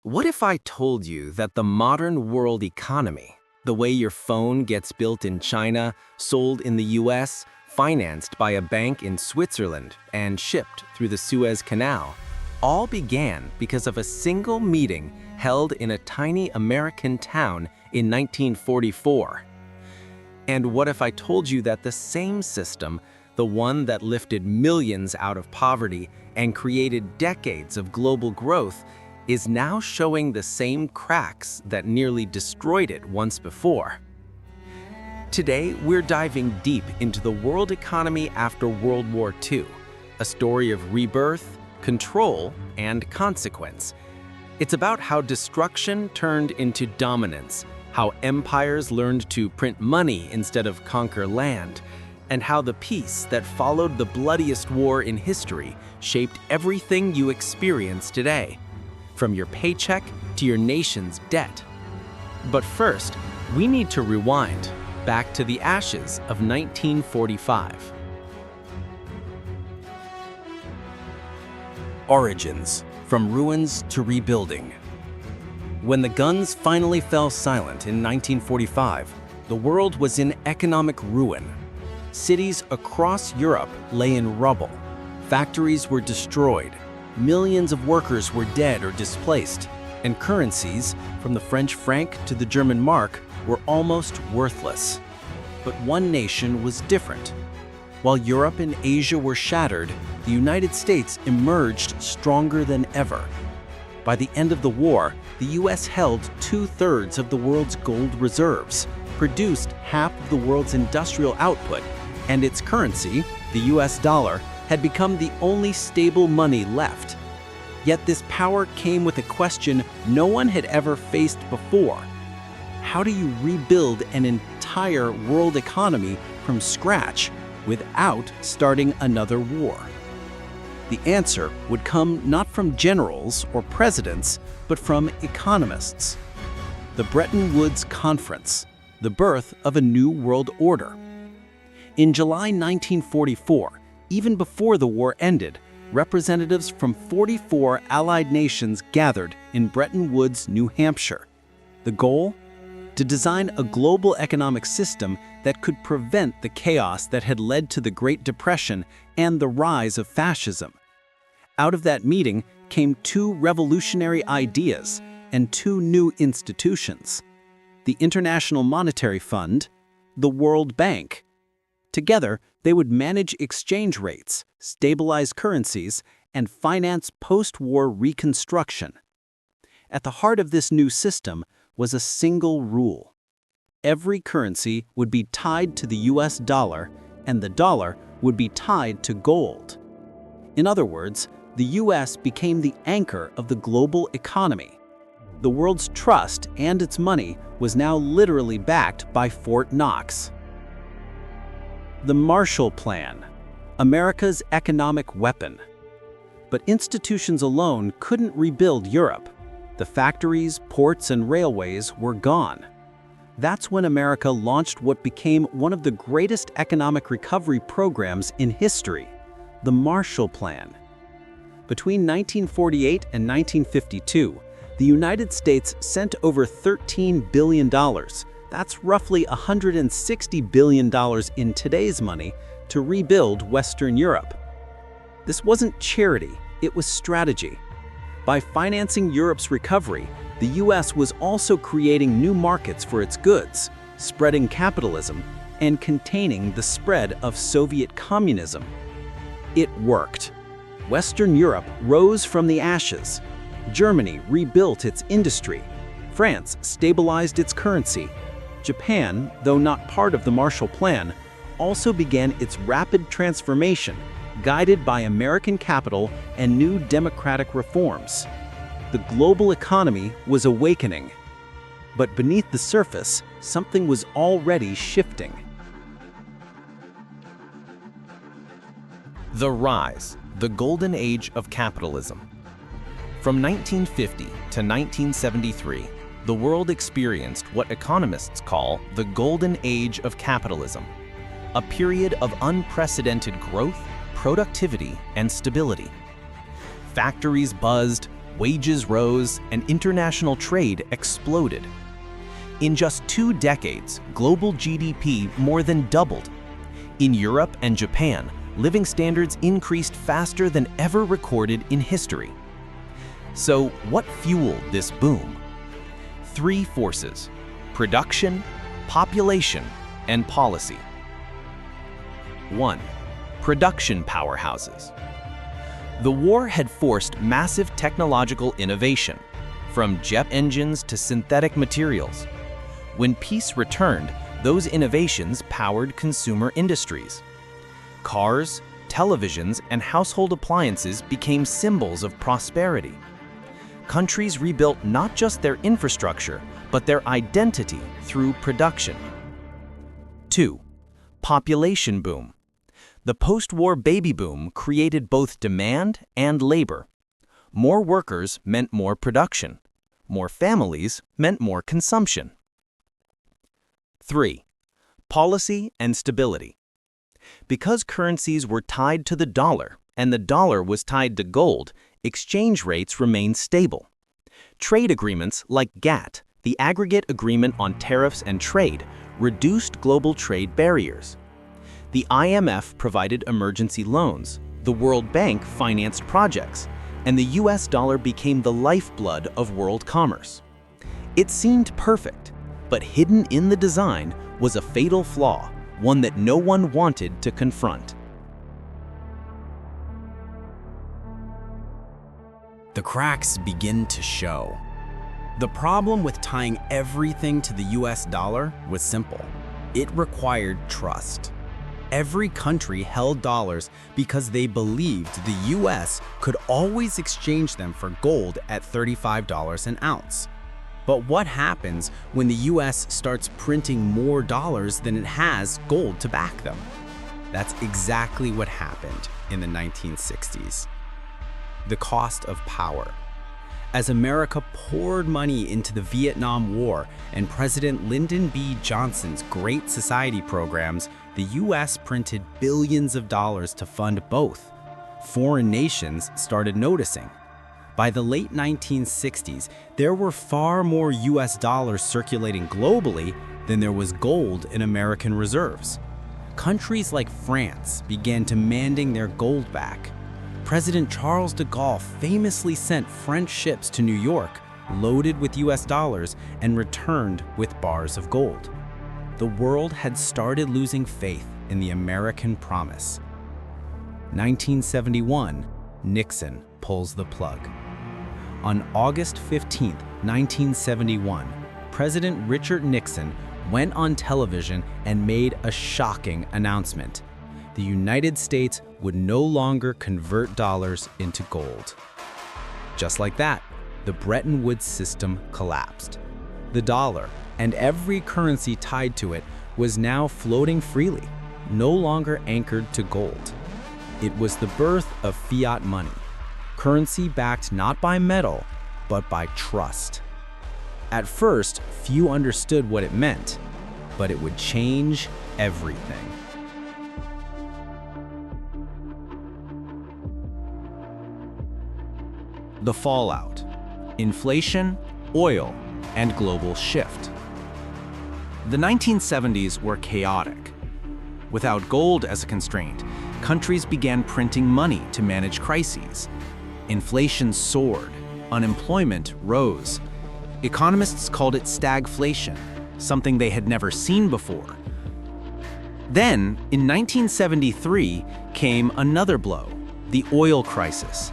What if I told you that the modern world economy, the way your phone gets built in China, sold in the US, financed by a bank in Switzerland, and shipped through the Suez Canal, all began because of a single meeting held in a tiny American town in 1944? And what if I told you that the same system, the one that lifted millions out of poverty and created decades of global growth, is now showing the same cracks that nearly destroyed it once before? Today, we're diving deep into the world economy after World War II, a story of rebirth, control, and consequence. It's about how destruction turned into dominance, how empires learned to print money instead of conquer land, and how the peace that followed the bloodiest war in history shaped everything you experience today, from your paycheck to your nation's debt. But first, we need to rewind back to the ashes of 1945. Origins, from ruins to rebuilding. When the guns finally fell silent in 1945, the world was in economic ruin. Cities across Europe lay in rubble. Factories were destroyed. Millions of workers were dead or displaced, and currencies, from the French franc to the German mark, were almost worthless. But one nation was different. While Europe and Asia were shattered, the United States emerged stronger than ever. By the end of the war, the US held 2/3 of the world's gold reserves, produced half of the world's industrial output, and its currency, the US dollar, had become the only stable money left. Yet this power came with a question no one had ever faced before. How do you rebuild an entire world economy from scratch without starting another war? The answer would come not from generals or presidents, but from economists. The Bretton Woods Conference, the birth of a new world order. In July 1944, even before the war ended, representatives from 44 Allied nations gathered in Bretton Woods, New Hampshire. The goal? To design a global economic system that could prevent the chaos that had led to the Great Depression and the rise of fascism. Out of that meeting came two revolutionary ideas and two new institutions: the International Monetary Fund, the World Bank. Together, they would manage exchange rates, stabilize currencies, and finance post-war reconstruction. At the heart of this new system was a single rule. Every currency would be tied to the US dollar, and the dollar would be tied to gold. In other words, the US became the anchor of the global economy. The world's trust and its money was now literally backed by Fort Knox. The Marshall Plan, America's economic weapon. But institutions alone couldn't rebuild Europe. The factories, ports, and railways were gone. That's when America launched what became one of the greatest economic recovery programs in history, the Marshall Plan. Between 1948 and 1952, the United States sent over $13 billion. That's roughly $160 billion in today's money to rebuild Western Europe. This wasn't charity, it was strategy. By financing Europe's recovery, the US was also creating new markets for its goods, spreading capitalism, and containing the spread of Soviet communism. It worked. Western Europe rose from the ashes. Germany rebuilt its industry. France stabilized its currency. Japan, though not part of the Marshall Plan, also began its rapid transformation, guided by American capital and new democratic reforms. The global economy was awakening. But beneath the surface, something was already shifting. The rise, the golden age of capitalism. From 1950 to 1973, the world experienced what economists call the golden age of capitalism, a period of unprecedented growth, productivity, and stability. Factories buzzed, wages rose, and international trade exploded. In just 2 decades, global GDP more than doubled. In Europe and Japan, living standards increased faster than ever recorded in history. So, what fueled this boom? 3 forces: production, population, and policy. 1. Production powerhouses. The war had forced massive technological innovation, from jet engines to synthetic materials. When peace returned, those innovations powered consumer industries. Cars, televisions, and household appliances became symbols of prosperity. Countries rebuilt not just their infrastructure, but their identity through production. 2. Population boom. The post-war baby boom created both demand and labor. More workers meant more production. More families meant more consumption. 3. Policy and stability. Because currencies were tied to the dollar and the dollar was tied to gold, exchange rates remained stable. Trade agreements like GATT, the Aggregate Agreement on Tariffs and Trade, reduced global trade barriers. The IMF provided emergency loans, the World Bank financed projects, and the US dollar became the lifeblood of world commerce. It seemed perfect, but hidden in the design was a fatal flaw, one that no one wanted to confront. The cracks begin to show. The problem with tying everything to the US dollar was simple. It required trust. Every country held dollars because they believed the US could always exchange them for gold at $35 an ounce. But what happens when the US starts printing more dollars than it has gold to back them? That's exactly what happened in the 1960s. The cost of power. As America poured money into the Vietnam War and President Lyndon B. Johnson's Great Society programs, the US printed billions of dollars to fund both. Foreign nations started noticing. By the late 1960s, there were far more US dollars circulating globally than there was gold in American reserves. Countries like France began demanding their gold back. President Charles de Gaulle famously sent French ships to New York, loaded with US dollars, and returned with bars of gold. The world had started losing faith in the American promise. 1971, Nixon pulls the plug. On August 15, 1971, President Richard Nixon went on television and made a shocking announcement. The United States would no longer convert dollars into gold. Just like that, the Bretton Woods system collapsed. The dollar, and every currency tied to it, was now floating freely, no longer anchored to gold. It was the birth of fiat money, currency backed not by metal, but by trust. At first, few understood what it meant, but it would change everything. The fallout: inflation, oil, and global shift. The 1970s were chaotic. Without gold as a constraint, countries began printing money to manage crises. Inflation soared, unemployment rose. Economists called it stagflation, something they had never seen before. Then, in 1973, came another blow: the oil crisis.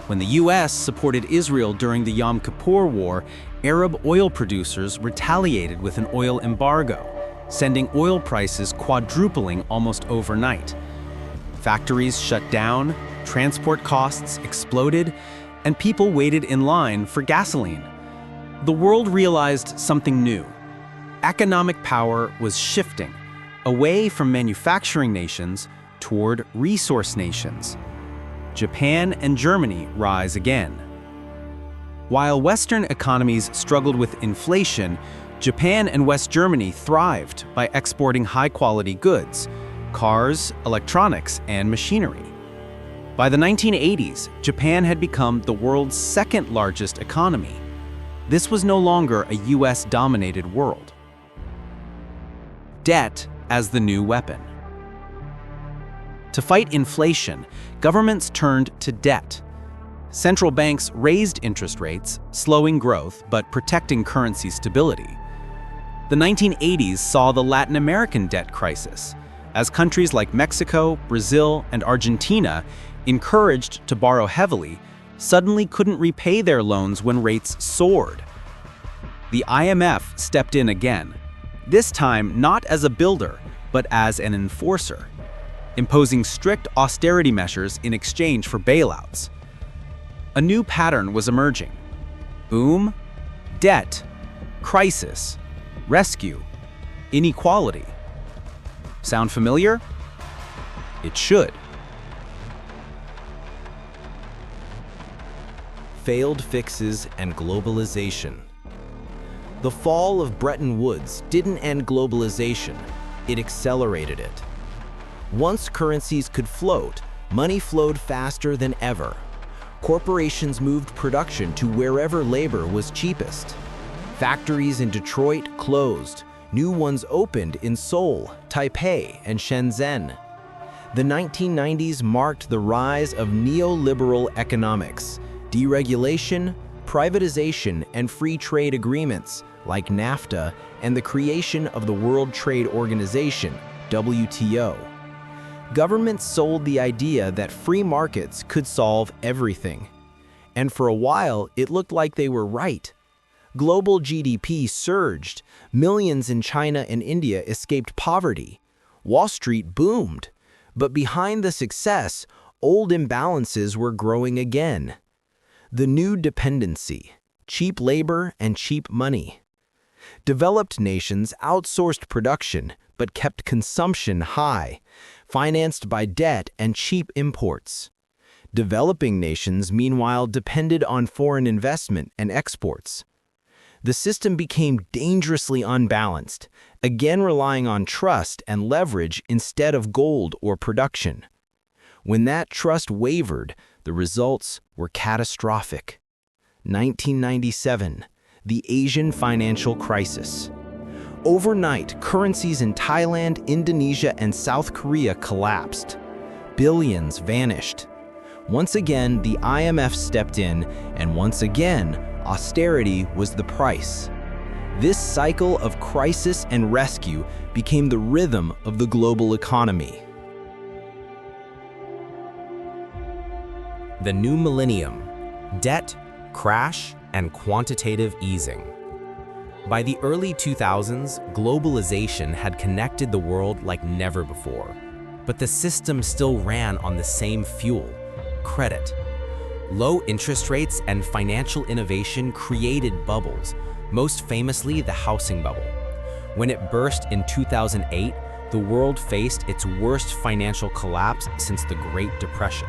When the US supported Israel during the Yom Kippur War, Arab oil producers retaliated with an oil embargo, sending oil prices quadrupling almost overnight. Factories shut down, transport costs exploded, and people waited in line for gasoline. The world realized something new. Economic power was shifting away from manufacturing nations toward resource nations. Japan and Germany rise again. While Western economies struggled with inflation, Japan and West Germany thrived by exporting high-quality goods, cars, electronics, and machinery. By the 1980s, Japan had become the world's second largest economy. This was no longer a US-dominated world. Debt as the new weapon. To fight inflation, governments turned to debt. Central banks raised interest rates, slowing growth but protecting currency stability. The 1980s saw the Latin American debt crisis, as countries like Mexico, Brazil, and Argentina, encouraged to borrow heavily, suddenly couldn't repay their loans when rates soared. The IMF stepped in again, this time not as a builder, but as an enforcer, imposing strict austerity measures in exchange for bailouts. A new pattern was emerging. Boom, debt, crisis, rescue, inequality. Sound familiar? It should. Failed fixes and globalization. The fall of Bretton Woods didn't end globalization, it accelerated it. Once currencies could float, money flowed faster than ever. Corporations moved production to wherever labor was cheapest. Factories in Detroit closed. New ones opened in Seoul, Taipei, and Shenzhen. The 1990s marked the rise of neoliberal economics, deregulation, privatization, and free trade agreements like NAFTA, and the creation of the World Trade Organization, WTO. Governments sold the idea that free markets could solve everything. And for a while, it looked like they were right. Global GDP surged, millions in China and India escaped poverty. Wall Street boomed. But behind the success, old imbalances were growing again. The new dependency, cheap labor and cheap money. Developed nations outsourced production but kept consumption high, financed by debt and cheap imports. Developing nations, meanwhile, depended on foreign investment and exports. The system became dangerously unbalanced, again relying on trust and leverage instead of gold or production. When that trust wavered, the results were catastrophic. 1997, the Asian financial crisis. Overnight, currencies in Thailand, Indonesia, and South Korea collapsed. Billions vanished. Once again, the IMF stepped in, and once again, austerity was the price. This cycle of crisis and rescue became the rhythm of the global economy. The new millennium: debt, crash, and quantitative easing. By the early 2000s, globalization had connected the world like never before. But the system still ran on the same fuel: credit. Low interest rates and financial innovation created bubbles, most famously the housing bubble. When it burst in 2008, the world faced its worst financial collapse since the Great Depression.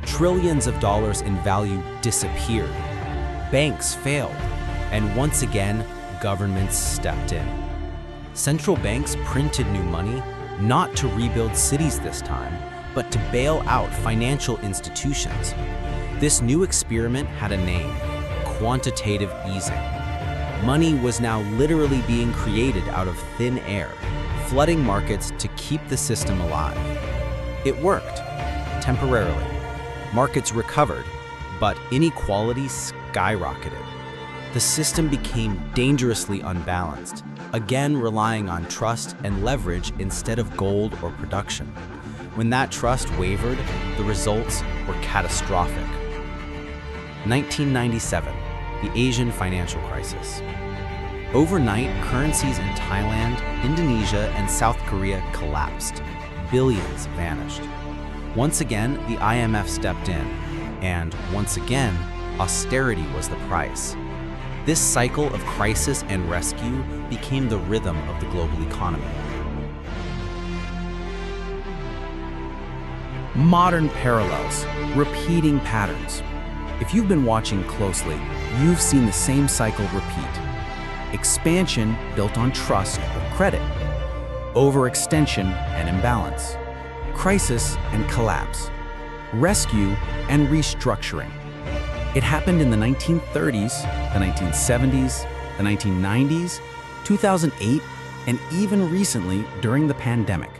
Trillions of dollars in value disappeared. Banks failed, and once again, governments stepped in. Central banks printed new money, not to rebuild cities this time, but to bail out financial institutions. This new experiment had a name: quantitative easing. Money was now literally being created out of thin air, flooding markets to keep the system alive. It worked, temporarily. Markets recovered, but inequality skyrocketed. The system became dangerously unbalanced, again relying on trust and leverage instead of gold or production. When that trust wavered, the results were catastrophic. 1997, the Asian financial crisis. Overnight, currencies in Thailand, Indonesia, and South Korea collapsed. Billions vanished. Once again, the IMF stepped in, and once again, austerity was the price. This cycle of crisis and rescue became the rhythm of the global economy. Modern parallels, repeating patterns. If you've been watching closely, you've seen the same cycle repeat. Expansion built on trust or credit. Overextension and imbalance. Crisis and collapse. rescue, and restructuring. It happened in the 1930s, the 1970s, the 1990s, 2008, and even recently during the pandemic.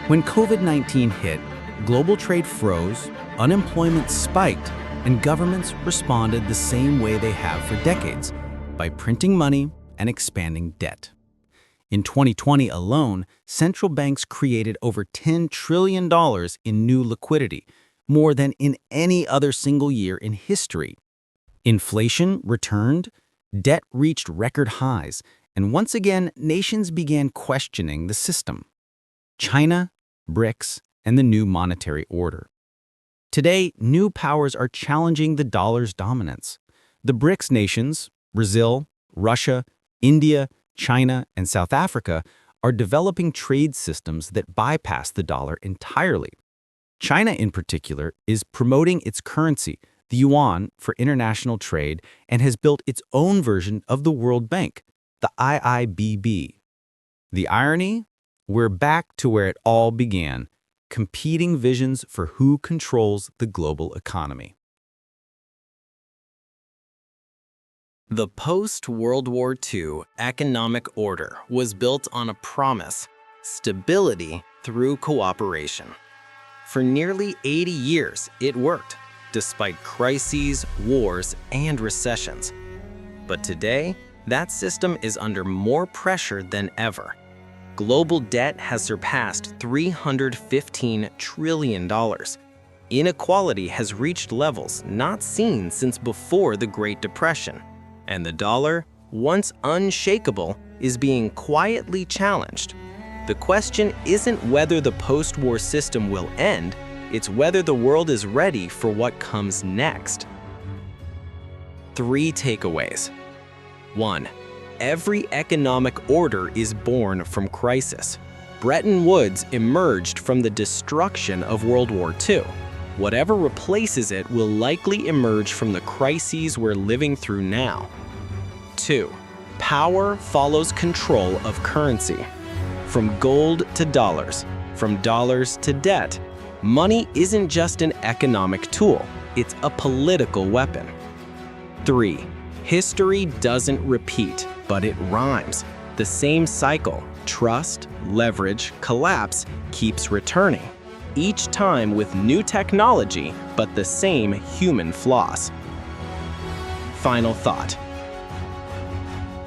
When COVID-19 hit, global trade froze, unemployment spiked, and governments responded the same way they have for decades, by printing money and expanding debt. In 2020 alone, central banks created over $10 trillion in new liquidity, more than in any other single year in history. Inflation returned, debt reached record highs, and once again, nations began questioning the system. China, BRICS, and the new monetary order. Today, new powers are challenging the dollar's dominance. The BRICS nations, Brazil, Russia, India, China, and South Africa, are developing trade systems that bypass the dollar entirely. China, in particular, is promoting its currency, the yuan, for international trade and has built its own version of the World Bank, the IIBB. The irony? We're back to where it all began, competing visions for who controls the global economy. The post-World War II economic order was built on a promise: stability through cooperation. For nearly 80 years, it worked, despite crises, wars, and recessions. But today, that system is under more pressure than ever. Global debt has surpassed $315 trillion. Inequality has reached levels not seen since before the Great Depression. And the dollar, once unshakable, is being quietly challenged. The question isn't whether the post-war system will end, it's whether the world is ready for what comes next. 3 takeaways. 1. Every economic order is born from crisis. Bretton Woods emerged from the destruction of World War II. Whatever replaces it will likely emerge from the crises we're living through now. 2. Power follows control of currency. From gold to dollars, from dollars to debt, money isn't just an economic tool, it's a political weapon. 3. History doesn't repeat, but it rhymes. The same cycle, trust, leverage, collapse, keeps returning. Each time with new technology, but the same human flaws. Final thought.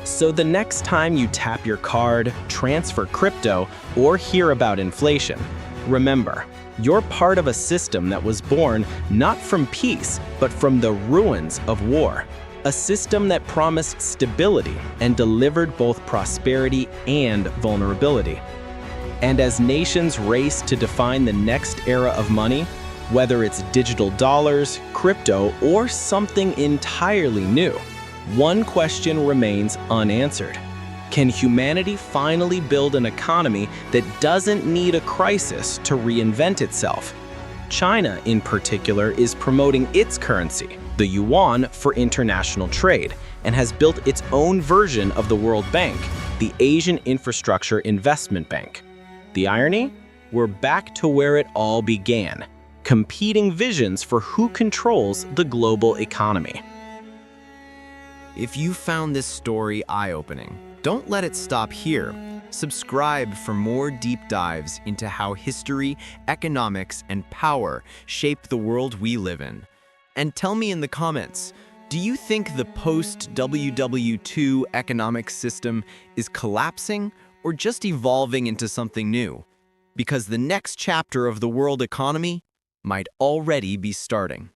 So the next time you tap your card, transfer crypto, or hear about inflation, remember, you're part of a system that was born not from peace, but from the ruins of war. A system that promised stability and delivered both prosperity and vulnerability. And as nations race to define the next era of money, whether it's digital dollars, crypto, or something entirely new, one question remains unanswered. Can humanity finally build an economy that doesn't need a crisis to reinvent itself? China, in particular, is promoting its currency, the yuan, for international trade, and has built its own version of the World Bank, the Asian Infrastructure Investment Bank. The irony? We're back to where it all began, competing visions for who controls the global economy. If you found this story eye-opening, don't let it stop here. Subscribe for more deep dives into how history, economics, and power shape the world we live in. And tell me in the comments, do you think the post-WW2 economic system is collapsing or just evolving into something new? Because the next chapter of the world economy might already be starting.